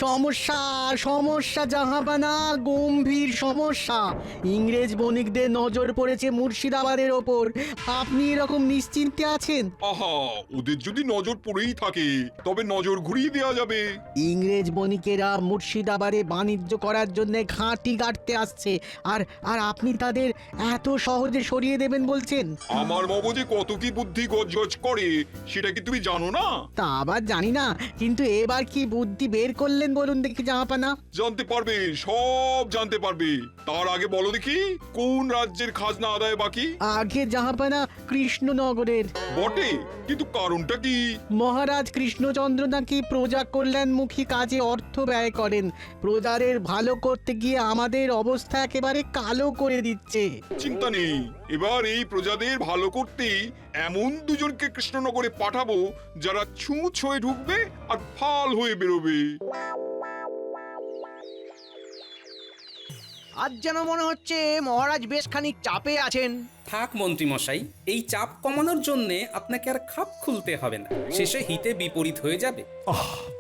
সমস্যা সমস্যা জাহাপানা, গম্ভীর সমস্যা। ইংরেজ বণিকদের নজর পড়েছে মুর্শিদাবাদের ওপর। আপনি এরকম নিশ্চিন্তে আছেন? আহা, ওদের যদি নজর পড়েই থাকে তবে নজর ঘুরিয়ে দেওয়া যাবে। ইংরেজ বণিকেরা মুর্শিদাবাদে বাণিজ্য করার জন্য ঘাঁটি গাড়তে আসছে, আর আর আপনি তাদের এত সহজে সরিয়ে দেবেন বলছেন? আমার মগজে কত কি বুদ্ধি গজগজ করে সেটা কি তুমি জানো না? তা আবার জানি না, কিন্তু এবার কি বুদ্ধি বের করলেন বলুন দেখি জাহাপানা। জানতে পারবে, সব জানতে পারবে। তার আগে বলো দেখি, কোন রাজ্যের খাজনা আদায় বাকি? আগে জাহাপানা কৃষ্ণনগরের। বটে, কিন্তু কারণটা কি? মহারাজ কৃষ্ণচন্দ্র নাকি প্রজা কল্যাণমুখী কাজে অর্থ ব্যয় করেন। প্রজাদের ভালো করতে গিয়ে আমাদের অবস্থা একেবারে কালো করে দিচ্ছে। চিন্তা নেই, এবার এই প্রজাদের ভালো করতেই এমন দুজনকে কৃষ্ণনগরে পাঠাবো যারা ছুঁচ হয়ে ঢুকবে আর ফাল হয়ে বেরোবে। আজ যেন মনে হচ্ছে মহারাজ বেশ খানিক চাপে আছেন। থাক মন্ত্রী মশাই, এই চাপ কমানোর জন্য আপনাকে আর খাপ খুলতে হবে না, শেষে হিতে বিপরীত হয়ে যাবে।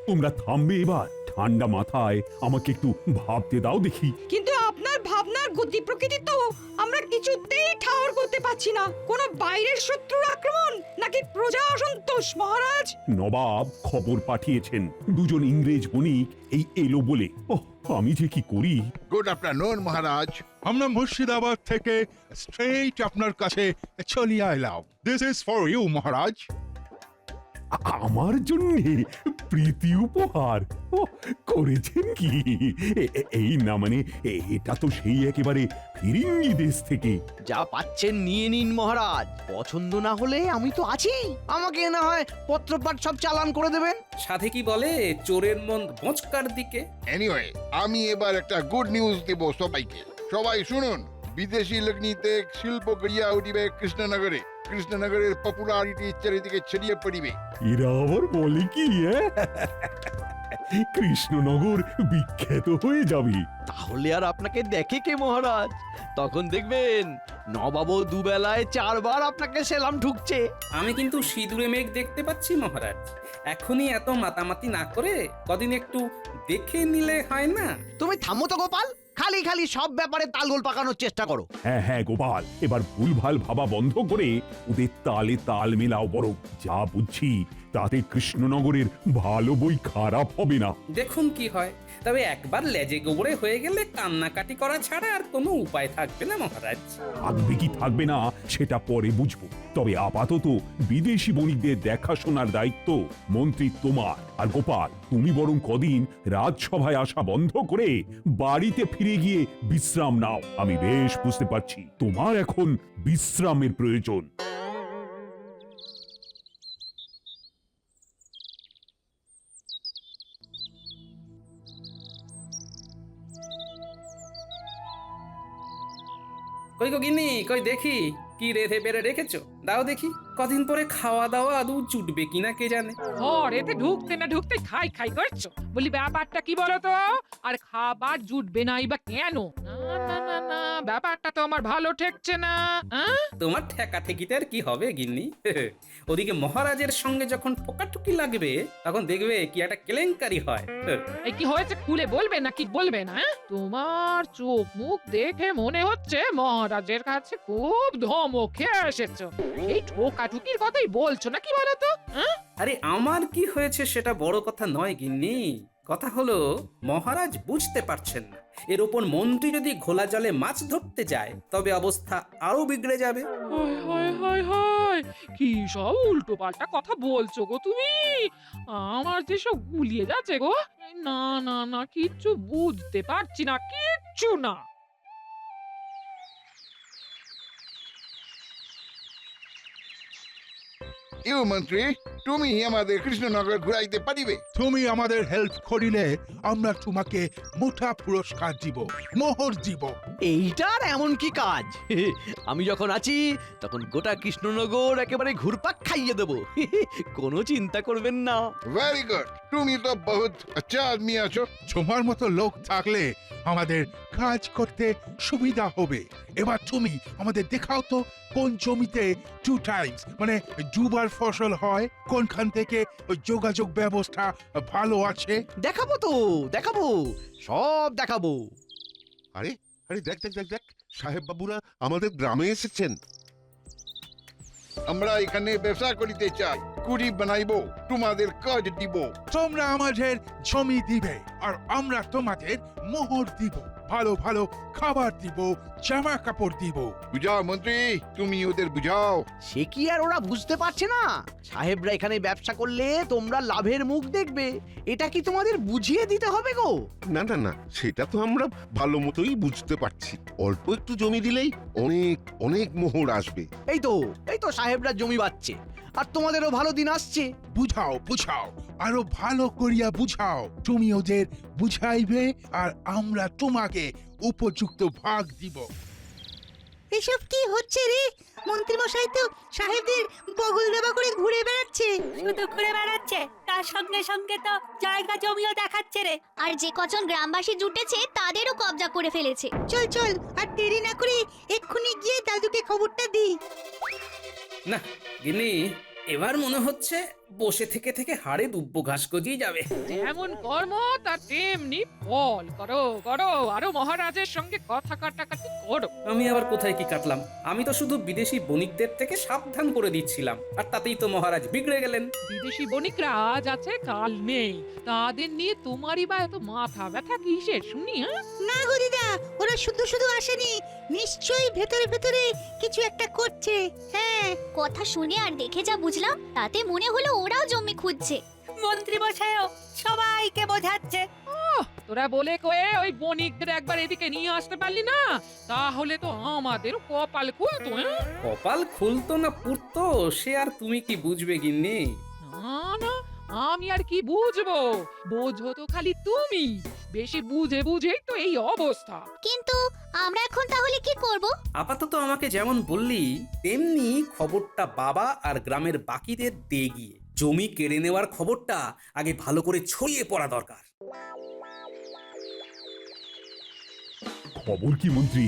তোমরা থামবে এবার? ঠান্ডা মাথায় আমাকে একটু ভাবতে দাও দেখি। কিন্তু আপনার ভাবনার গতি প্রকৃতি তো আমরা কিছুতেই ঠাওর করতে পারছি না। কোনো বাইরের শত্রুর আক্রমণ নাকি প্রজা অসন্তোষ মহারাজ? নবাব খবর পাঠিয়েছেন দুজন ইংরেজ বণিক এই এলো বলে। আমি যে কি করি। গুড আফটারনুন মহারাজ। আমরা মুর্শিদাবাদ থেকে স্ট্রেইট আপনার কাছে চলে এলাম। দিস ইজ ফর ইউ মহারাজ। আমার জন্য প্রীতি উপহার করেছেন কি? এই না মানে এটা তো সেই একেবারে ফিরিঙ্গি দেশ থেকে। যা পাচ্ছেন নিয়ে নিন মহারাজ, পছন্দ না হলে আমি তো আছি। আমাকে না হয় পত্রপাঠ সব চালান করে দেবেন। সাধে কি বলে, চোরের মন বোঁচকার দিকে। এনিওয়ে, আমি এবার একটা গুড নিউজ দেব সবাইকে। সবাই শুনুন, বিদেশি লগ্নিতে শিল্প গড়িয়া উঠিবে কৃষ্ণনগরে। কৃষ্ণনগরের পপুলারিটি চারিদিকে ছড়িয়ে পড়িবে। এরা আবার বলে কি? কৃষ্ণনগর বিখ্যাত হয়ে যাবে। তাহলে আর আপনাকে দেখে কে মহারাজ? তখন দেখবেন নবাবও দুবেলায় 4 বার আপনাকে সেলাম ঢুকছে। আমি কিন্তু সিঁদুরে মেঘ দেখতে পাচ্ছি মহারাজ। এখনই এত মাতামাতি না করে কদিন একটু দেখে নিলে হয় না? তুমি থামো তো গোপাল, খালি খালি সব ব্যাপারে তালগোল পাকানোর চেষ্টা করো। হ্যাঁ গোপাল, এবার ভুলভাল ভাবা বন্ধ করে ওদের তালে তাল মেলাও। বড় যা বুঝছি তাতে কৃষ্ণনগরের ভালো বই খারাপ হবে না। দেখুন কি হয়। তবে একবার লেজে গোবরে হয়ে গেলে কান্নাকাটি করা ছাড়া আর কোনো উপায় থাকবে না মহারাজ। থাকবে কি থাকবে না সেটা পরে বুঝবো। তবে আপাতত বিদেশি বণিকদের দেখাশোনার দায়িত্ব মন্ত্রী তোমার। আর গোপাল, তুমি বরং কদিন রাজসভায় আসা বন্ধ করে বাড়িতে ফিরে গিয়ে বিশ্রাম নাও। আমি বেশ বুঝতে পারছি তোমার এখন বিশ্রামের প্রয়োজন। কই গো গিন্নি, কই দেখি কি রেধে বেড়ে রেখেছো, দাও দেখি। কদিন পরে খাওয়া দাওয়া আদৌ জুটবে কিনা কে জানে। ঘরেতে ঢুকতে না ঢুকতে খাই খাই করছো। বলি ব্যাপারটা কি বলো তো? আর খাবার জুটবে নাই বা কেন? না না না না, ব্যাপারটা তো আমার ভালো ঠেকছে না। তোমার ঠেকা ঠেকিতে আর কি হবে গিন্নি? ওদিকে মহারাজের সঙ্গে যখন ঠোকাঠুকি লাগবে তখন দেখবে কি একটা কেলেঙ্কারি হয়। এই কি হয়েছে খুলে বলবে নাকি বলবে না? তোমার চোখ মুখ দেখে মনে হচ্ছে মহারাজের কাছে খুব ধমক খেয়ে এসেছো। এই ঠোকাঠুকির কথাই বলছো নাকি বলো তো? আরে আমার কি হয়েছে সেটা বড় কথা নয় গিন্নি। কথা হলো মহারাজ বুঝতে পারছেন না, এর ওপর মন্ত্রী যদি ঘোলা জলে মাছ ধরতে যায় তবে অবস্থা আরো বিগড়ে যাবে। হায় হায় হায় হায়, কি সব উল্টো পাল্টা কথা বলছো গো তুমি? আমার যে সব গুলিয়ে যাচ্ছে গো। না না না, কিচ্ছু বুঝতে পারছি না, কিচ্ছু না। ইউ মন্ত্রী, তুমি আমাদের কৃষ্ণনগর ঘুরাইতে পারিবে? তুমি আমাদের হেল্প করিলে আমরা তোমাকে মোটা পুরস্কার দিব, মোহর দিব। এইটার এমন কি কাজ? আমি যখন আছি তখন গোটা কৃষ্ণনগর একেবারে ঘুরপাক খাইয়ে দেবো। কোনো চিন্তা করবেন না। Very good. তুমি তো বহুত আচ্ছা আদমি আছো। তোমার মতো লোক থাকলে আমাদের কাজ করতে সুবিধা হবে। এবার তুমি আমাদের দেখাও তো কোন জমিতে 2 টাইমস মানে দুবার ফসল হয়, কোনখান থেকে ওই যোগাযোগ ব্যবস্থা ভালো আছে। দেখাবো তো, দেখাবো, সব দেখাবো। আরে আরে দেখ দেখ দেখ দেখ, সাহেব বাবুরা আমাদের গ্রামে এসেছেন। আমরা এখানে ব্যবসা করিতে চাই, কুড়ি বানাইবো, তোমাদের কাজ দিব। তোমরা আমাদের জমি দিবে আর আমরা তোমাদের মোহর দিব, ভালো ভালো খাবার দিব, জামা কাপড় দিব। বুঝাও মন্ত্রী, তুমি ওদের বুঝাও। সে কি আর ওরা বুঝতে পারছে না? সাহেবরা এখানে ব্যবসা করলে তোমরা লাভের মুখ দেখবে, এটা কি তোমাদের বুঝিয়ে দিতে হবে গো? না না না, সেটা তো আমরা ভালো মতোই বুঝতে পারছি। অল্প একটু জমি দিলেই অনেক অনেক মোহর আসবে। এই তো সাহেবরা জমি বাচ্ছে, আর তোমাদেরও ভালো দিন আসছে। বুঝাও বুঝাও, আরো ভালো করিয়া বুঝাও। তুমি ওদের বুঝাইবে আর আমরা তোমাকে উপযুক্ত ভাগ দিব। এসব কি হচ্ছে রে? মন্ত্রী মশাই তো সাহেবদের বগল দেবা করে ঘুরে বেড়াচ্ছে। শুধু ঘুরে বেড়াচ্ছে, তার সঙ্গে সঙ্গে তো জায়গা জমিও দেখাচ্ছে রে। আর যে কজন গ্রামবাসী জুটেছে তাদেরও কবজা করে ফেলেছে। চল চল, আর দেরি না করে এক্ষুনি গিয়ে দাদুকে খবরটা দিই। না গিন্নি, এবার মনে হচ্ছে বসে থেকে থেকে হাড়ে দুব্ব ঘাস গজিয়ে যাবে। যেমন কর্ম তার তেমনি ফল। করো করো, আরো মহারাজের সঙ্গে কথা কাটাকাটি করো। আমি আবার কোথায় কি কাটলাম? আমি তো শুধু বিদেশি বণিকদের থেকে সাবধান করে দিচ্ছিলাম, আর তাতেই তো মহারাজ বিগড়ে গেলেন। বিদেশি বণিকরা আজ আছে কাল নেই, তাদের নিয়ে তোমারই বা এত মাথা ব্যথা কিসের শুনি? হ্যাঁ, না গো দিদা, ওরা শুধু শুধু আসেনি, নিশ্চয়ই ভেতরে ভেতরে কিছু একটা করছে। হ্যাঁ, কথা শুনে আর দেখে যা বুঝলাম, তাতে মনে হলো ওরাও জমি খুঁজছে। মন্ত্রী মশাইও সবাইকে বোঝাচ্ছে। তোরা বলে কয়ে ওই বণিকদের একবার এদিকে নিয়ে আসতে পারলি না, তাহলে তো আমাদের কপাল খুলতো। হ্যাঁ, কপাল খুলতো না পুড়তো, সে আর তুমি কি বুঝবে গিন্নি? না না, আমি আর কি বুঝবো? বোঝো তো খালি তুমি, বেশি বুঝে বুঝেই তো এই অবস্থা। কিন্তু আমরা এখন তাহলে কি করব? আপাতত আমাকে যেমন বললি তেমনি খবরটা বাবা আর গ্রামের বাকিদের দিয়ে গিয়ে জমি কেড়ে নেওয়ার খবরটা আগে ভালো করে ছড়িয়ে পড়া দরকার। খবর কি মন্ত্রী?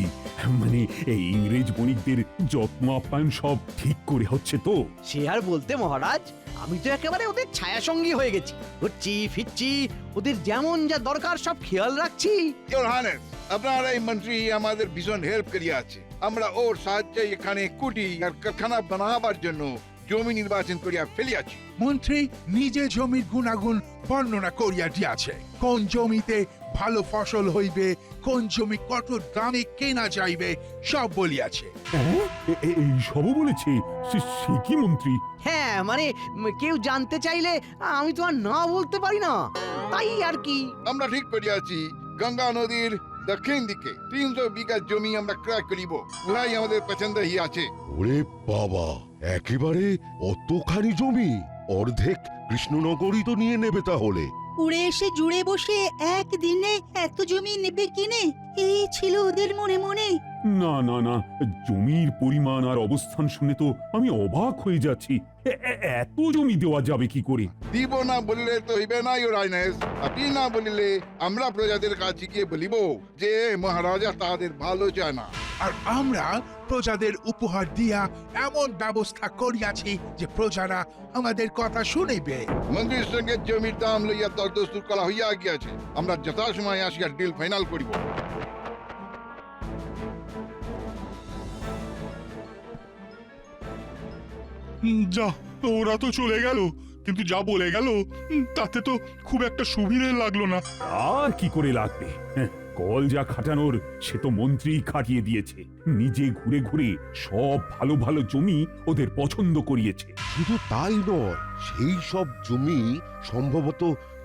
মানে এই ইংরেজ বণিকদের যত্ন আপ্যায়ন সব ঠিক করে হচ্ছে তো? সে আর বলতে মহারাজ, আমি তো একেবারে ওদের ছায়া সঙ্গী হয়ে গেছি। ঘুরছি ফিরছি, ওদের যেমন যা দরকার সব খেয়াল রাখছি। ইওর হানেস, আপনার এই মন্ত্রী আমাদের ভীষণ হেল্প করিয়া আছে। আমরা ওর সাহায্যে এখানে কুটি আর কারখানা বানাবার জন্য জমি নির্বাচন করিয়া ফেলিয়াছি। মন্ত্রী নিজে জমির গুণাগুণ বর্ণনা করিয়া দিয়াছে, কোন জমিতে ভালো ফসল হইবে, কোন জমি কত দামে কেনা যাইবে, সব বলিয়াছে। হ্যাঁ, এই সবও বলেছে? সে কি মন্ত্রী? হ্যাঁ মানে কেউ জানতে চাইলে আমি তো আর না বলতে পারি না, তাই আর কি। আমরা ঠিক করিয়াছি, গঙ্গা নদীর দক্ষিণ দিকে 300 বিঘা জমি আমরা ক্রয় করিব। উহাই আমাদের পছন্দ আছে। ওরে বাবা, একেবারে অতখানি জমি? অর্ধেক কৃষ্ণনগরই তো নিয়ে নেবে তাহলে। উড়ে এসে জুড়ে বসে একদিনে এত জমি নেবে কিনে, এই ছিল ওদের মনে মনে। না না না, জমির পরিমাণ আর অবস্থান শুনে তো আমি অবাক হয়ে যাচ্ছি। এত জমি দেওয়া যাবে কি করে? দিব না বলিলে তো হইবে না ইওর হাইনেস। আপনি না বলিলে আমরা প্রজাদের কাছে গিয়ে বলিব যে মহারাজা তাদের ভালো চায় না। আর আমরা প্রজাদের উপহার দিয়া এমন ব্যবস্থা করিয়াছি যে প্রজারা আমাদের কথা শুনিবে। মন্ত্রীর সঙ্গে জমির দাম লইয়া দরদস্তুর করা হইয়া গিয়াছে। আমরা যথাসময়ে আসিয়া ডিল ফাইনাল করিব। যা, ওরা তো চলে গেল, কিন্তু যা বলে গেল তাতে তো খুব একটা সুবিধে লাগলো না। আর কি করে লাগবে? কল যা খাটানোর সে তো মন্ত্রী খাটিয়ে দিয়েছে। নিজে ঘুরে ঘুরে সব ভালো ভালো জমি ওদের পছন্দ করিয়েছে। শুধু তাই নয়, সেই সব জমি সম্ভবত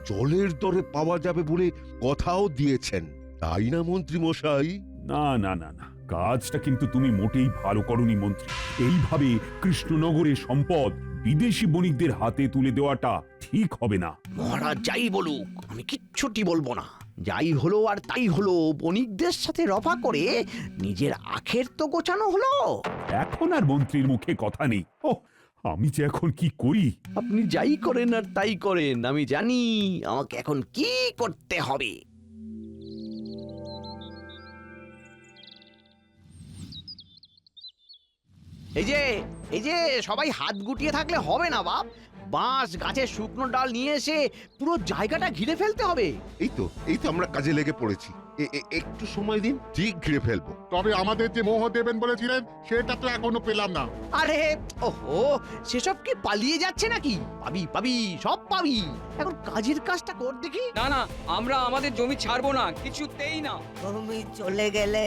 জলের দরে পাওয়া যাবে বলে কথাও দিয়েছেন, তাই না মন্ত্রী মশাই? না না না না, কাজটা কিন্তু তুমি মোটেই ভালো করনি মন্ত্রী। এইভাবে কৃষ্ণনগরের সম্পদ বিদেশি বণিকদের হাতে তুলে দেওয়াটা ঠিক হবে না। মহারাজ যাই বলুক, আমি কিচ্ছুটি বলবো না। যাই হলো আর তাই হলো, বণিকদের সাথে রফা করে নিজের আখের তো গোছানো হলো। এখন আর মন্ত্রীর মুখে কথা নেই। ও আমি যে এখন কি করি? আপনি যাই করেন আর তাই করেন, আমি জানি আমাকে এখন কি করতে হবে। এই যে সবাই হাত গুটিয়ে থাকলে হবে না বাপ। বাঁশ গাছের শুকনো ডাল নিয়ে এসে পুরো জায়গাটা ঘিরে ফেলতে হবে। এই তো আমরা কাজে লেগে পড়েছি। একটু সময় দিন, ঠিক ঘিরে ফেলবো। তবে আমাদের যে মোহ দেবেন বলেছিলেন সেটা তো এখনো পেলাম না। আরে ওহো, সেসব কি পালিয়ে যাচ্ছে নাকি? পাবি পাবি, সব পাবি। এখন কাজের কাজটা কর দেখি। না না, আমরা আমাদের জমি ছাড়বো না, কিছুতেই না। তুমি চলে গেলে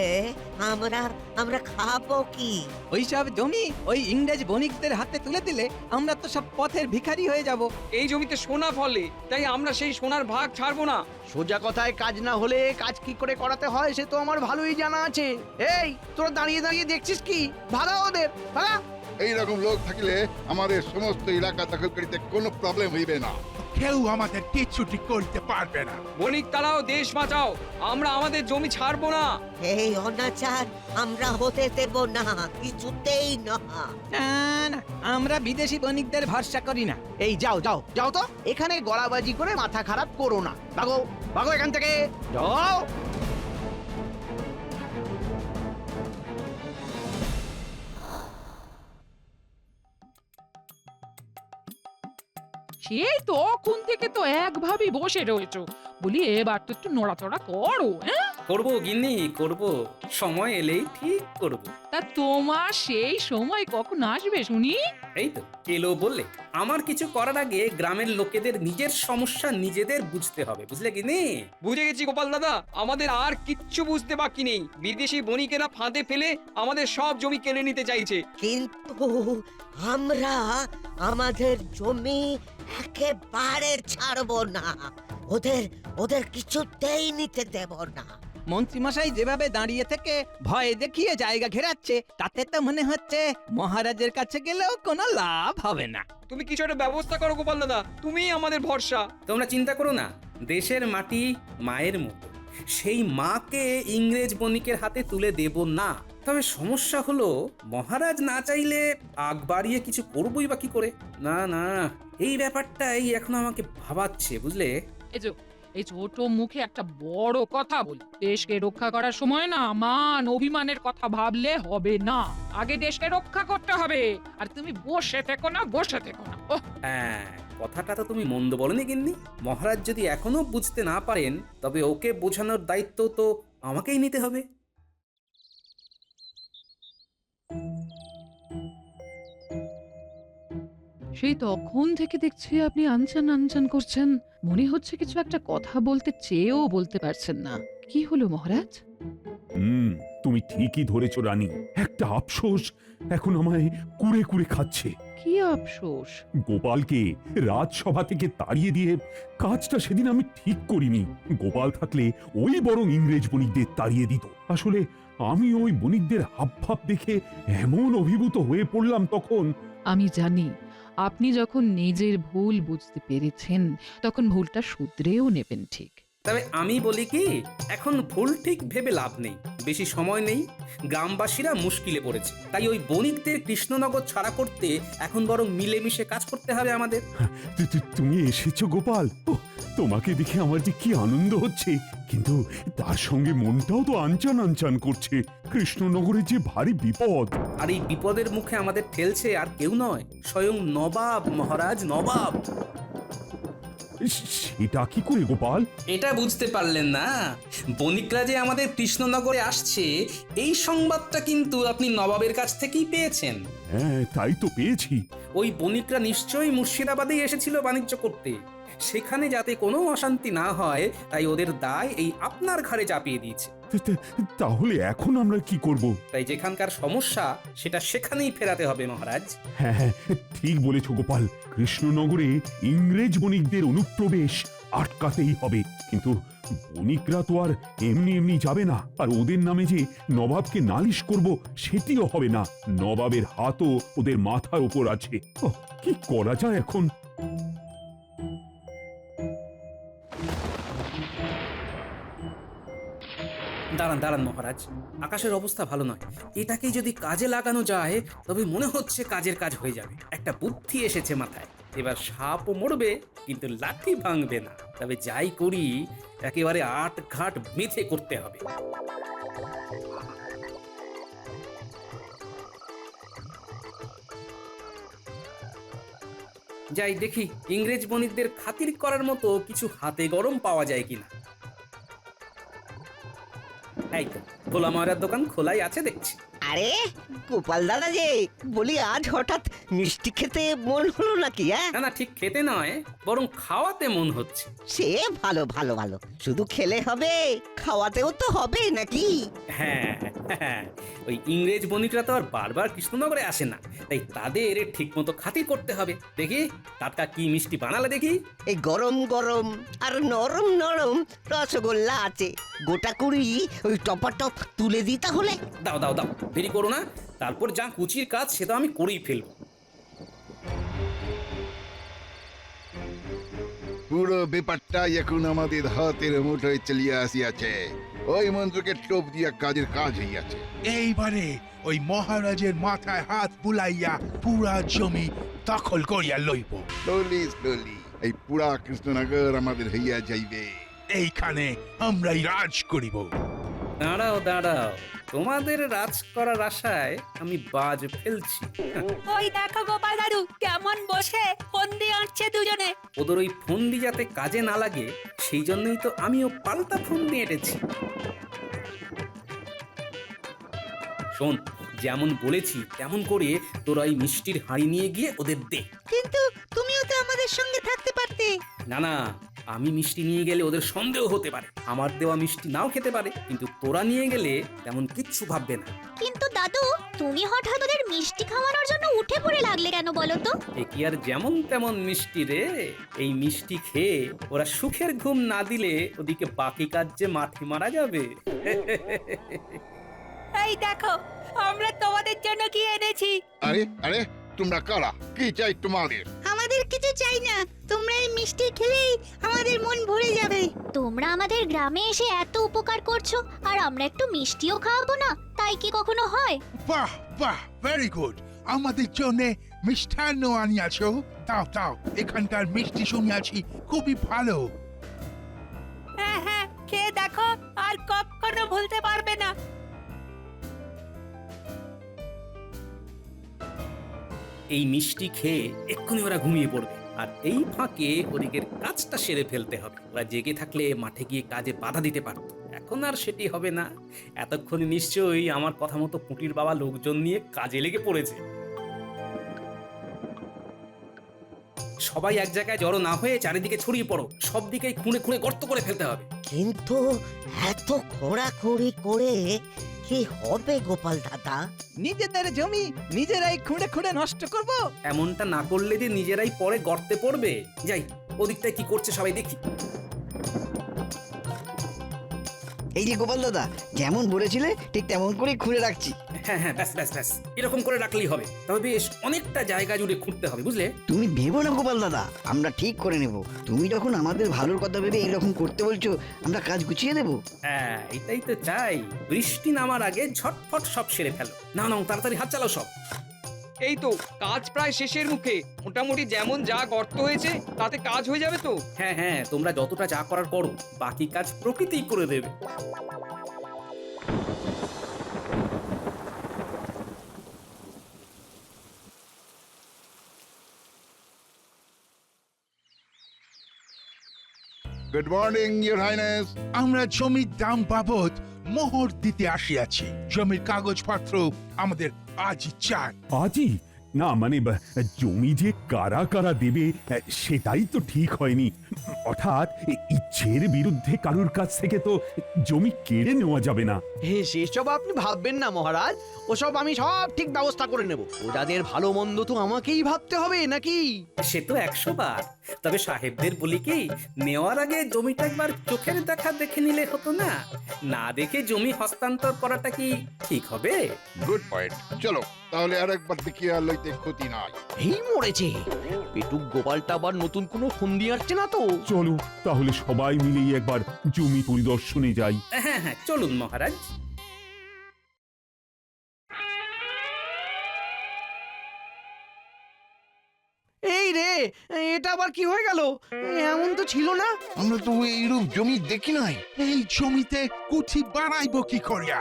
আমরা আমরা খাবো কি? ওইসব জমি ওই ইংরেজ বণিকদের হাতে তুলে দিলে আমরা তো সব পথের ভিখারি হয়ে যাব। এই জমিতে সোনা ফলে, তাই আমরা সেই সোনার ভাগ ছাড়বো না। সোজা কথায় কাজ না হলে কাজ কি করে করাতে হয় সে তো আমার ভালোই জানা আছে। এই তোরা দাঁড়িয়ে দাঁড়িয়ে দেখছিস কি? ভাগা ওদের, ভাগা। এইরকম লোক থাকলে আমাদের সমস্ত এলাকা দখলকারীতে কোনো প্রবলেম হইবে না। কেউ আমাদের কিচ্ছুটি করতে পারবে না। বণিক তারাও দেশ বাঁচাও, আমরা আমাদের জমি ছাড়বো না। এই অনাচার আমরা হতে দেব না, কিছুতেই না। না না, আমরা বিদেশি বণিকদের ভরসা করি না। এই যাও যাও যাও তো, এখানে গলাবাজি করে মাথা খারাপ করো না। ভাগো ভাগো এখান থেকে, যাও। সেই তখন থেকে তো একভাবেই বসে রয়েছো, বলি এবার তো একটু নড়াচড়া করো। হ্যাঁ, করবো গিন্নি, করবো, সময় এলেই ঠিক করবো। তা তোমার সেই সময় কখন আসবে শুনি? এই তো এলো বললে। আমার কিছু করার আগে গ্রামের লোকেদের নিজের সমস্যা নিজেদের বুঝতে হবে, বুঝলে গিন্নি? বুঝে গেছি গোপাল দাদা, আমাদের আর কিচ্ছু বুঝতে বাকি নেই। বিদেশি বণিকেরা ফাঁদে ফেলে আমাদের সব জমি কেড়ে নিতে চাইছে। কিন্তু আমরা আমাদের জমি একেবারে ছাড়বো না, ওদের ওদের কিছুতেই নিতে দেব না। মন্ত্রীমশাই যেভাবে দাঁড়িয়ে থেকে ভয় দেখিয়ে জায়গা ঘেরাচ্ছে, তাতে তো মনে হচ্ছে মহারাজের কাছে গেলেও কোনো লাভ হবে না। তুমি কিছু একটা ব্যবস্থা করো গোপাল দাদা, তুমিই আমাদের ভরসা। তোমরা চিন্তা করো না, দেশের মাটি মায়ের মতো, সেই মাকে ইংরেজ বণিকের হাতে তুলে দেব না। তবে সমস্যা হলো মহারাজ না চাইলে আগ বাড়িয়ে কিছু করবই বা কি করে। না না, এই ব্যাপারটাই এখন আমাকে ভাবাচ্ছে, বুঝলে? এই ছোট মুখে একটা বড় কথা বলি, দেশকে রক্ষা করার সময় না মান অভিমানের কথা ভাবলে হবে না। আগে দেশকে রক্ষা করতে হবে, আর তুমি বসে থেকো না, বসে থেকো না। হ্যাঁ, কথাটা তো তুমি মন্দ বলনি গিন্নি। মহারাজ যদি এখনো বুঝতে না পারেন, তবে ওকে বোঝানোর দায়িত্ব তো আমাকেই নিতে হবে। সেই তখন থেকে দেখছি আপনি আনচান আনচান করছেন, মনে হচ্ছে কিছু একটা কথা বলতে চেয়েও বলতে পারছেন না। কি হলো মহারাজ? তুমি ঠিকই ধরেছো রানী। একটা আফসোস এখন আমায় কুড়ে কুড়ে খাচ্ছে। কি আফসোস? গোপালকে রাজসভা থেকে তাড়িয়ে দিয়ে কাজটা সেদিন আমি ঠিক করিনি। গোপাল থাকলে ওই বরং ইংরেজ বণিকদের তাড়িয়ে দিত। আসলে আমি ওই বণিকদের হাবভাব দেখে এমন অভিভূত হয়ে পড়লাম তখন। আমি জানি আপনি যখন নিজের ভুল বুঝতে পেরেছেন তখন ভুলটা শুধরেও নেবেন ঠিক। তবে আমি বলি কি, এখন ভুল ঠিক ভেবে লাভ নেই, বেশি সময় নেই। গ্রামবাসীরা মুশকিলে পড়েছে, তাই ওই বণিকদের কৃষ্ণনগর ছাড়া করতে এখন বরং মিলেমিশে কাজ করতে হবে আমাদের। তুমি এসেছো গোপাল, তোমাকে দেখে আমার যে কি আনন্দ হচ্ছে, কিন্তু তার সঙ্গে মনটাও তো আনচান আনচান করছে। কৃষ্ণনগরে যে ভারী বিপদ, আর এই বিপদের মুখে আমাদের ঠেলছে আর কেউ নয়, স্বয়ং নবাব মহারাজ, নবাব। সেটা কি করে গোপাল? এটা বুঝতে পারলেন না? বণিকরা যে আমাদের কৃষ্ণনগরে আসছে, এই সংবাদটা কিন্তু আপনি নবাবের কাছ থেকেই পেয়েছেন। হ্যাঁ, তাই তো পেয়েছি। ওই বণিকরা নিশ্চয়ই মুর্শিদাবাদেই এসেছিল বাণিজ্য করতে। সেখানে যাতে কোনো অশান্তি না হয়, তাই ওদের দায় এই আপনার ঘাড়ে চাপিয়ে দিয়েছে। তাহলে এখন আমরা কি করব? তাই যেখানকার সমস্যা সেটা সেখানেই ফেরাতে হবে মহারাজ। হ্যাঁ হ্যাঁ, ঠিক বলেছ গোপাল। কৃষ্ণনগরে ইংরেজ বণিকদের অনুপ্রবেশ আটকাতেই হবে। কিন্তু বণিকরা তো আর এমনি এমনি যাবে না, আর ওদের নামে যে নবাবকে নালিশ করব সেটিও হবে না। নবাবের হাতও ওদের মাথার উপর আছে। কি করা যায় এখন? দাঁড়ান দাঁড়ান মহারাজ, আকাশের অবস্থা ভালো নয়। এটাকে যদি কাজে লাগানো যায় তবে মনে হচ্ছে কাজের কাজ হয়ে যাবে। একটা বুদ্ধি এসেছে মাথায়। এবার সাপও মরবে কিন্তু লাঠি ভাঙবে না। তবে যাই করি একেবারে আট ঘাট বেঁধে করতে হবে। যাই দেখি ইংরেজ বণিকদের খাতির করার মতো কিছু হাতে গরম পাওয়া যায় কিনা। এই তো খোলা মারার দোকান খোলাই আছে দেখছি। আরে গোপাল দাদা যে বলি আজ হঠাৎ মিষ্টি খেতে মন হলো নাকি? হ্যাঁ, না না, ঠিক খেতে নয়, বরং খাওয়াতে মন হচ্ছে। সে ভালো ভালো ভালো, শুধু খেলে হবে, খাওয়াতেও তো হবে নাকি? হ্যাঁ হ্যাঁ, ওই ইংরেজ বণিকরা তো আর বারবার কৃষ্ণনগরে আসে না, তাই তাদের ঠিক মতো খাতির করতে হবে। দেখি টাটকা কি মিষ্টি বানালে দেখি। এই গরম গরম আর নরম নরম রসগোল্লা আছে, গোটা কুড়ি ওই টপাটপ তুলে দিই তাহলে। দাও দাও দাও, দেরি করো না, তারপর যা কুচির কাজ সেটা আমি করেই ফেলবো। পুরো ব্যাপারটা এখন আমাদের হাতের মুঠোয় চলিয়া আসিয়াছে। ওই মন্ত্রকে টোপ দিয়া কাজের কাজ হইয়াছে। এইবারে ওই মহারাজের মাথায় হাত বুলাইয়া পুরা জমি দখল করিয়া লইব। স্লোলি স্লোলি এই পুরা কৃষ্ণনগর আমাদের হইয়া যাইবে। এইখানে আমরাই রাজ করিব। দাঁড়াও দাঁড়াও, তোমাদের রাজ করার আশায় আমি বাজ ফেলছি। ওই দেখো গোপাল দাদু কেমন বসে ফন্দি আঁটছে দুজনে। ওদের ওই ফন্দি যাতে কাজে না লাগে সেই জন্যই তো আমিও পাল্টা ফন্দি এঁটেছি। শোন, যেমন বলেছি তেমন করে তোরা ওই মিষ্টির হাঁড়ি নিয়ে গিয়ে ওদের দে। কিন্তু তুমিও তো আমাদের সঙ্গে থাকতে পারতে। না না, আমি মিষ্টি নিয়ে গেলে ওদের সন্দেহ হতে পারে, আমার দেওয়া মিষ্টি নাও খেতে পারে, কিন্তু তোরা নিয়ে গেলে তেমন কিচ্ছু ভাববে না। কিন্তু দাদু তুমি হঠাৎ ওদের মিষ্টি খাওয়ানোর জন্য উঠে পড়ে লাগলে কেন বলো তো? এ কি আর যেমন তেমন মিষ্টি রে, এই মিষ্টি খেয়ে ওরা সুখের ঘুম না দিলে ওদিকে বাকি কাজ যে মাঠে মারা যাবে। এই দেখো আমরা তোমাদের জন্য কি এনেছি। আরে আরে তোমরা কারা? কি চাই তোমাদের? আমাদের কিছু চাই না, তোমরা এই মিষ্টি খেলেই আমাদের মন ভরে যাবে। তোমরা আমাদের গ্রামে এসে এত উপকার করছো আর আমরা একটু মিষ্টিও খাওয়াবো না, তাই কি কখনো হয়? বাহ বাহ, ভেরি গুড। আমাদের জন্য মিষ্টান্ন আনিয়াছো। তাও তাও, এখানকার মিষ্টি শুনিয়াছি খুবই ভালো। হ্যাঁ হ্যাঁ, খেয়ে দেখো আর কখনো ভুলতে পারবে না। এই মিষ্টি খেয়ে এক্ষুনি ওরা ঘুমিয়ে পড়বে, আর এই ফাঁকে ওদিকের কাজটা সেরে ফেলতে হবে। ওরা জেগে থাকলে মাঠে গিয়ে কাজে বাধা দিতে পারত, এখন আর সেটি হবে না। এতক্ষণ নিশ্চয়ই আমার কথা মতো পুঁটির বাবা লোকজন নিয়ে কাজে লেগে পড়েছে। সবাই এক জায়গায় জড়ো না হয়ে চারিদিকে ছড়িয়ে পড়ো, সব দিকেই খুঁড়ে খুঁড়ে গর্ত করে ফেলতে হবে। কিন্তু এত খোঁড়াখুড়ি করে কি হবে গোপাল দাদা? নিজেদের জমি নিজেরাই খুঁড়ে খুঁড়ে নষ্ট করব। এমনটা না করলে যে নিজেরাই পরে গর্তে পড়বে। যাই ওদিকটায় কি করছে সবাই দেখি। এই যে গোপাল দাদা, যেমন বলেছিলে ঠিক তেমন করে খুঁড়ে রাখছি। হ্যাঁ হ্যাঁ, ব্যাস ব্যাস ব্যাস, এরকম করে রাখলেই হবে। তবে বেশ অনেকটা জায়গা জুড়ে খুঁড়তে হবে, বুঝলে? তুমি ভেবো না গোপাল দাদা, আমরা ঠিক করে নেব। তুমি যখন আমাদের ভালোর কথা ভেবে এরকম করতে বলছো, আমরা কাজ গুছিয়ে দেবো। হ্যাঁ, এটাই তো চাই। বৃষ্টি নামার আগে ঝটফট সব সেরে ফেলো। না না, তাড়াতাড়ি হাত চালাও সব। এই তো কাজ প্রায় শেষের মুখে, মোটামুটি যেমন যা গর্ত হয়েছে তাতে কাজ হয়ে যাবে তো। হ্যাঁ হ্যাঁ, তোমরা যতটা যা করার করো, বাকি কাজ প্রকৃতিই করে দেবে। Good morning your highness. আমরা জমির দাম বাবদ মোহর দিতে আসিয়াছি। জমির কাগজপত্র আমাদের আজই চাই। আজই? না মানে জমি যে কারা কারা দেবে সেটাই তো ঠিক হয়নি। অর্থাৎ ইচ্ছের বিরুদ্ধে কারুর কাছ থেকে তো জমি কেড়ে নেওয়া যাবে না। সেসব আপনি ভাববেন না মহারাজ, ওসব আমি সব ঠিক ব্যবস্থা করে নেব। ওদের ভালো মন্দ তো আমাকেই ভাবতে হবে নাকি? সে তো 100 বার। তবে সাহেবদের বলি কি, নেওয়ার আগে জমিটা একবার চোখের দেখা দেখে নিলে হতো না? না দেখে জমি হস্তান্তর করাটা কি ঠিক হবে? Good point. চলো তাহলে আরেকবার দেখিয়া লইতে ক্ষতি নাই। এই মরেছে, পেটুক গোপালটা আবার নতুন কোনো ফন্দি আসছে না তো? চলো তাহলে সবাই মিলেই একবার জমি পরিদর্শনে যাই। হ্যাঁ হ্যাঁ, চলুন মহারাজ। এটা আবার কি হয়ে গেল? এমন তো ছিল না। আমরা তো এইরূপ জমি দেখি নাই। এই জমিতে কুঠি বানাইবো কি করিয়া?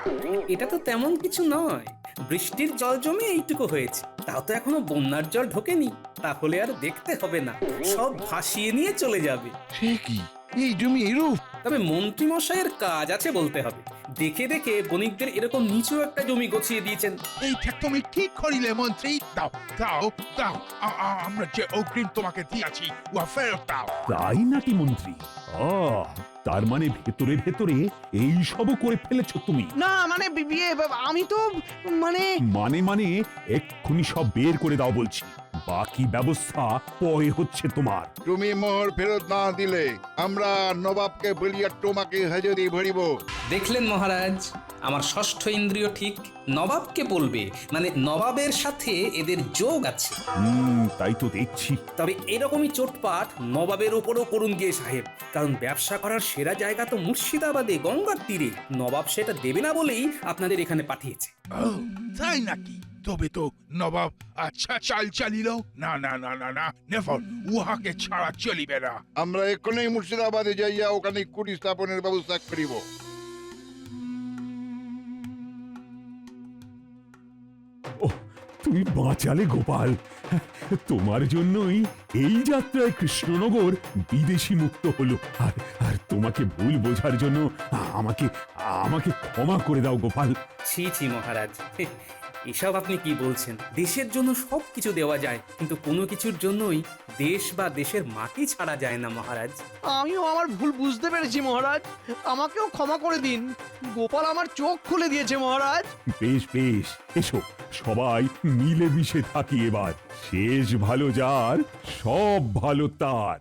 এটা তো তেমন কিছু নয়, বৃষ্টির জল জমে এইটুকু হয়েছে, তাও তো এখনো বন্যার জল ঢোকেনি। তাহলে আর দেখতে হবে না, সব ভাসিয়ে নিয়ে চলে যাবে। সে কি, এই জমি এরূপ? তবে মন্ত্রী মশাইয়ের কাজ আছে বলতে হবে। দেখে দেখে বণিকদের এরকম নিচু একটা জমি গছিয়ে দিয়েছেন। এইটা তুমি ঠিক করিলে মন্ত্রী। দাও দাও দাও, আমরা যে অগ্রিম তোমাকে দিয়েছি উহা ফেরত দাও। তাই নাকি মন্ত্রী? তার মানে ভেতরে ভেতরে এই সবও করে ফেলেছো তুমি? না মানে বিয়ে, আমি তো মানে মানে এক্ষুনি সব বের করে দাও বলছি, বাকি ব্যবস্থা পরে হচ্ছে তোমার। তুমি মোহর ফেরত না দিলে আমরা নবাবকে বলিয়া তোমাকে হাজতে ভরিব। দেখলেন মহারাজ, আমার ষষ্ঠ ইন্দ্রিয় ঠিক নবাবকে বলবে, মানে নবাবের সাথে এদের যোগ আছে। তাই তো দেখছি। তবে এরকমই চোটপাট নবাবের উপরও করুন গিয়ে সাহেব, কারণ ব্যবসা করার সেরা জায়গা তো মুর্শিদাবাদে, গঙ্গার তীরে। নবাব সেটা দেবে না বলেই আপনাদের এখানে পাঠিয়েছে। তাই নাকি? তবে তো নবাব আচ্ছা চাল চালিল। না না না না না, নেভার, উহাকে ছাড়া চলিবে না। আমরা এক্ষুনি মুর্শিদাবাদে যাইয়া ওখানে কুটি স্থাপনের ব্যবস্থা করিব। তুমি বাঁচালে গোপাল, তোমার জন্যই এই যাত্রায় কৃষ্ণনগর বিদেশি মুক্ত হলো। আর তোমাকে ভুল বোঝার জন্য আমাকে আমাকে ক্ষমা করে দাও গোপাল। ছি ছি মহারাজ, এসব আপনি কি বলছেন? দেশের জন্য সবকিছু দেওয়া যায়, কিন্তু কোনো কিছুর জন্যই দেশ বা দেশের মাটি ছাড়া যায় না মহারাজ। আমিও আমার ভুল বুঝতে পেরেছি মহারাজ, আমাকেও ক্ষমা করে দিন। গোপাল আমার চোখ খুলে দিয়েছে মহারাজ। বেশ বেশ, এসো সবাই মিলেমিশে থাকি এবার। শেষ ভালো যার, সব ভালো তার।